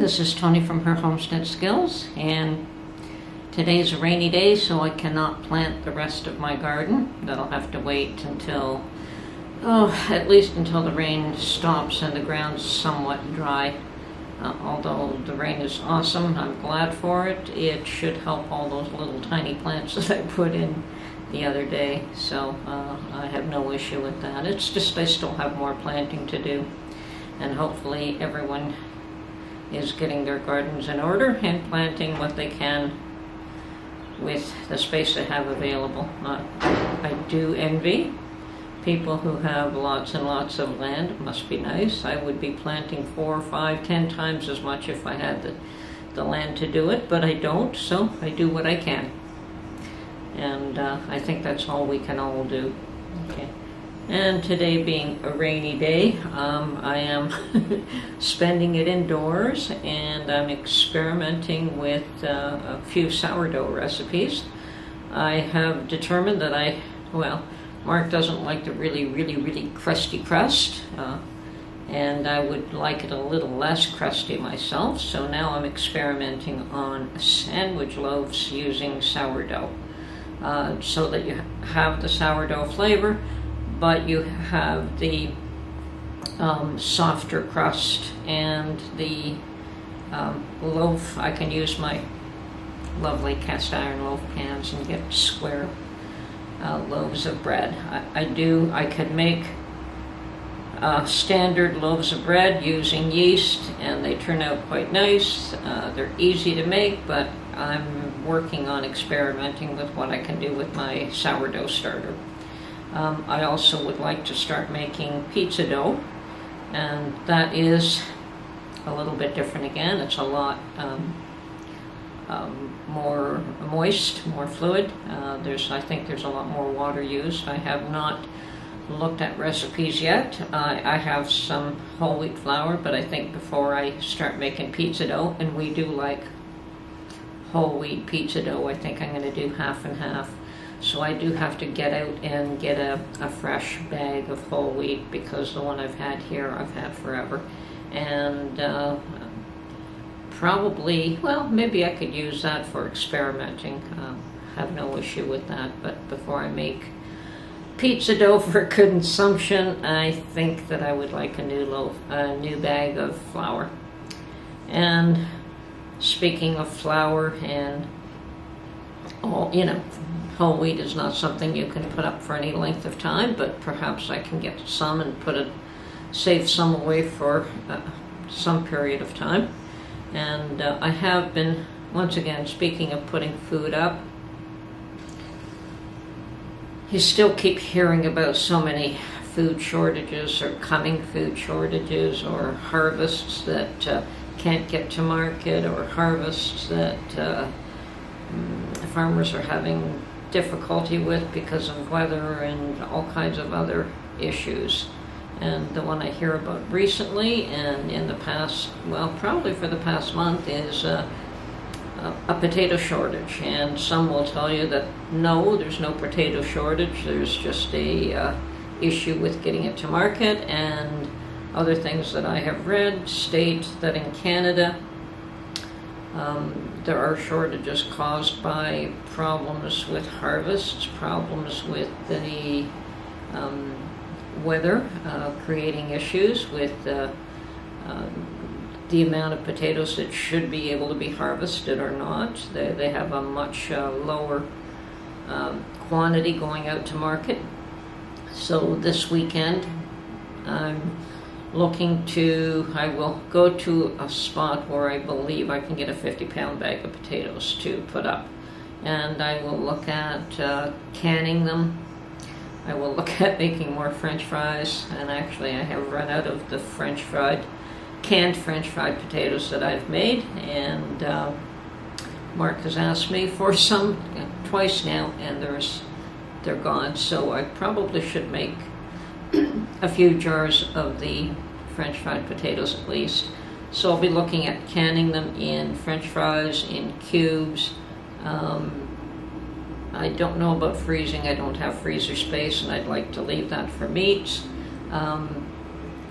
everyone, this is Tony from her Homestead Skills, and today's a rainy day, so I cannot plant the rest of my garden. That'll have to wait until, at least until the rain stops and the ground's somewhat dry. Although the rain is awesome, I'm glad for it. It should help all those little tiny plants that I put in the other day, so I have no issue with that. It's just I still have more planting to do, and hopefully everyone is getting their gardens in order and planting what they can with the space they have available. I do envy people who have lots and lots of land. It must be nice. I would be planting 4, 5, 10 times as much if I had the land to do it, but I don't, so I do what I can. And I think that's all we can all do. Okay. And today being a rainy day, I am spending it indoors, and I'm experimenting with a few sourdough recipes. I have determined that Mark doesn't like the really crusty crust, and I would like it a little less crusty myself, so now I'm experimenting on sandwich loaves using sourdough, so that you have the sourdough flavor, but you have the softer crust and the loaf. I can use my lovely cast iron loaf pans and get square loaves of bread. I could make standard loaves of bread using yeast, and they turn out quite nice. They're easy to make, but I'm working on experimenting with what I can do with my sourdough starter. I also would like to start making pizza dough, and that is a little bit different again. It's a lot more moist, more fluid. I think there's a lot more water used. I have not looked at recipes yet. I have some whole wheat flour, but I think before I start making pizza dough, and we do like whole wheat pizza dough, I think I'm going to do half and half. So I do have to get out and get a fresh bag of whole wheat, because the one I've had here I've had forever. And probably, maybe I could use that for experimenting. Have no issue with that. But before I make pizza dough for consumption, I think that I would like a new bag of flour. And speaking of flour and whole wheat is not something you can put up for any length of time, but perhaps I can get some and save some away for some period of time. And I have been, once again, speaking of putting food up, you still keep hearing about so many food shortages, or coming food shortages, or harvests that can't get to market, or harvests that farmers are having difficulty with because of weather and all kinds of other issues. And the one I hear about recently, and in the past, probably for the past month, is a potato shortage. And some will tell you that no, there's no potato shortage, there's just a issue with getting it to market. And other things that I have read state that in Canada there are shortages caused by problems with harvests, problems with the weather, creating issues with the amount of potatoes that should be able to be harvested or not. They have a much lower quantity going out to market. So this weekend I will go to a spot where I believe I can get a 50-pound bag of potatoes to put up. And I will look at canning them. I will look at making more French fries, and actually I have run out of the canned French fried potatoes that I've made, and Mark has asked me for some twice now, and they're gone. So I probably should make a few jars of the French fried potatoes at least. So I'll be looking at canning them in French fries, in cubes. I don't know about freezing. I don't have freezer space, and I'd like to leave that for meats.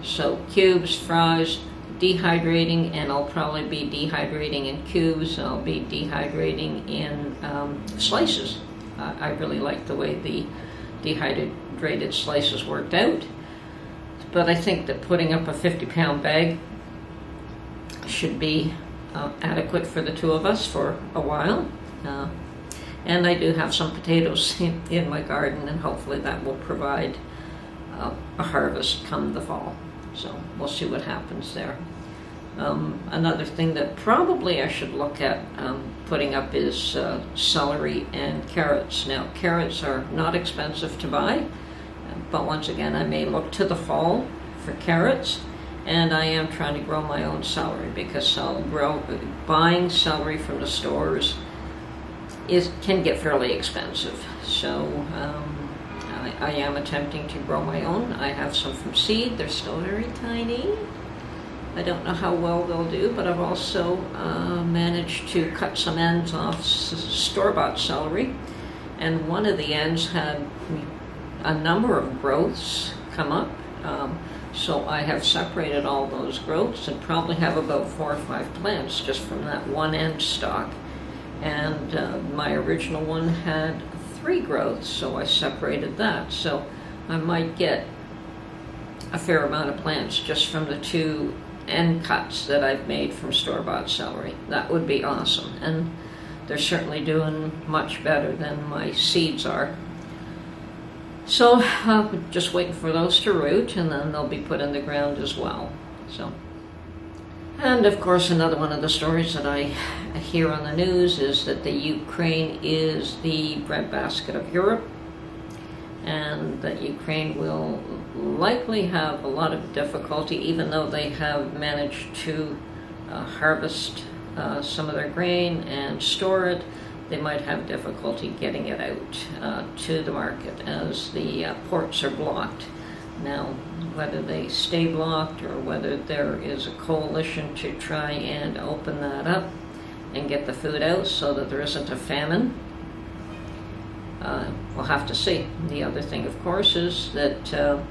So cubes, fries, dehydrating, and I'll probably be dehydrating in cubes. I'll be dehydrating in slices. I really like the way the dehydrated slices worked out. But I think that putting up a 50-pound bag should be adequate for the two of us for a while. And I do have some potatoes in my garden, and hopefully that will provide a harvest come the fall. So we'll see what happens there. Another thing that probably I should look at putting up is celery and carrots. Now, carrots are not expensive to buy, but once again, I may look to the fall for carrots, and I am trying to grow my own celery, because buying celery from the stores can get fairly expensive. So I am attempting to grow my own. I have some from seed. They're still very tiny. I don't know how well they'll do, but I've also managed to cut some ends off store-bought celery, and one of the ends had a number of growths come up. So I have separated all those growths and probably have about 4 or 5 plants just from that one end stock. And my original one had 3 growths, so I separated that. So I might get a fair amount of plants just from the 2 end cuts that I've made from store-bought celery. That would be awesome, and they're certainly doing much better than my seeds are. So just waiting for those to root, and then they'll be put in the ground as well. So, and of course, another one of the stories that I hear on the news is that the Ukraine is the breadbasket of Europe, and that Ukraine will likely have a lot of difficulty, even though they have managed to harvest some of their grain and store it. They might have difficulty getting it out to the market, as the ports are blocked. Now, whether they stay blocked or whether there is a coalition to try and open that up and get the food out so that there isn't a famine, we'll have to see. The other thing, of course, is that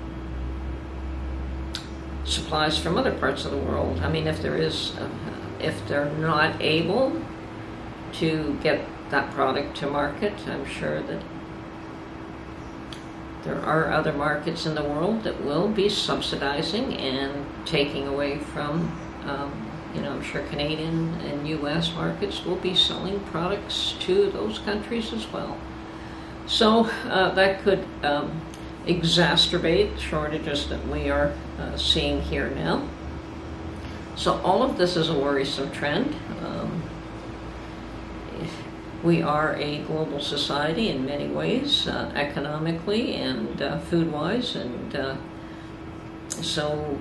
supplies from other parts of the world. I mean, if they're not able to get that product to market, I'm sure that there are other markets in the world that will be subsidizing and taking away from, I'm sure Canadian and US markets will be selling products to those countries as well. So that could exacerbate shortages that we are seeing here now. So all of this is a worrisome trend. We are a global society in many ways, economically and food-wise, and so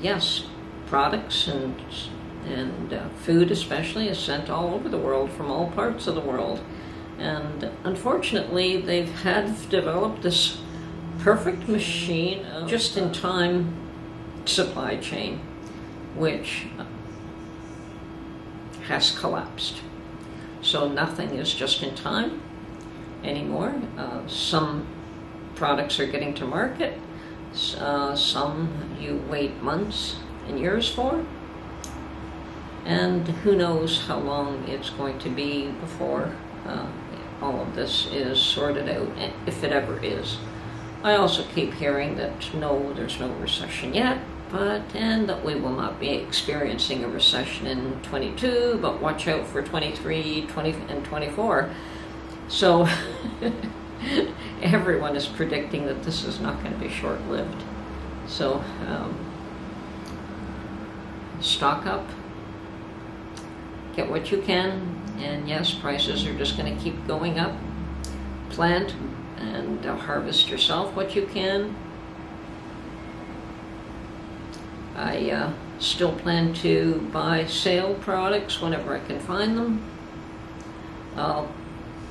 yes, products and food especially is sent all over the world from all parts of the world, and unfortunately they've developed this perfect machine of just-in-time supply chain, which has collapsed. So nothing is just in time anymore. Some products are getting to market, some you wait months and years for, and who knows how long it's going to be before all of this is sorted out, if it ever is. I also keep hearing that no, there's no recession yet, and that we will not be experiencing a recession in 22, but watch out for 23, 20, and 24. So everyone is predicting that this is not going to be short-lived. So stock up, get what you can, and yes, prices are just going to keep going up. Plant and harvest yourself what you can. I still plan to buy sale products whenever I can find them. I'll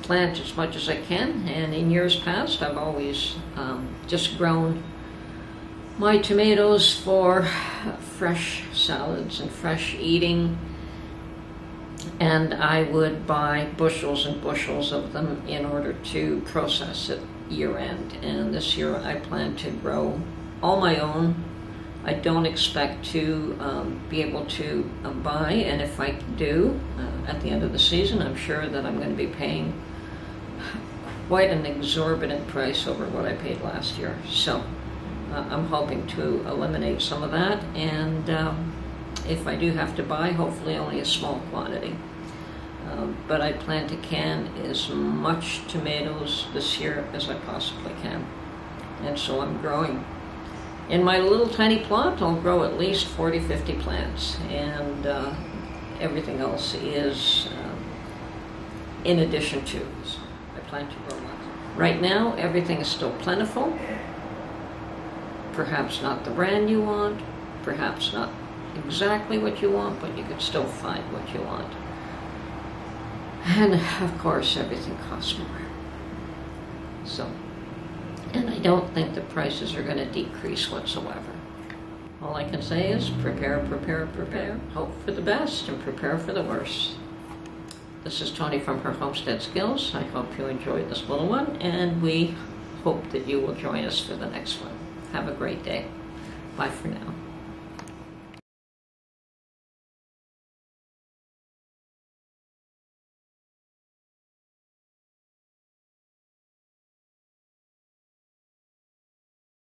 plant as much as I can, and in years past I've always just grown my tomatoes for fresh salads and fresh eating, and I would buy bushels and bushels of them in order to process it year-end. And this year I plan to grow all my own. I don't expect to be able to buy, and if I do, at the end of the season, I'm sure that I'm going to be paying quite an exorbitant price over what I paid last year. So I'm hoping to eliminate some of that, and if I do have to buy, hopefully only a small quantity. But I plan to can as much tomatoes this year as I possibly can. And so I'm growing. In my little tiny plot, I'll grow at least 40-50 plants, and everything else is in addition to. So I plan to grow lots. Right now, everything is still plentiful. Perhaps not the brand you want, perhaps not exactly what you want, but you can still find what you want. And of course, everything costs more. So, and I don't think the prices are going to decrease whatsoever. All I can say is prepare, prepare, prepare. Hope for the best and prepare for the worst. This is Tony from her Homestead Skills. I hope you enjoyed this little one, and we hope that you will join us for the next one. Have a great day. Bye for now.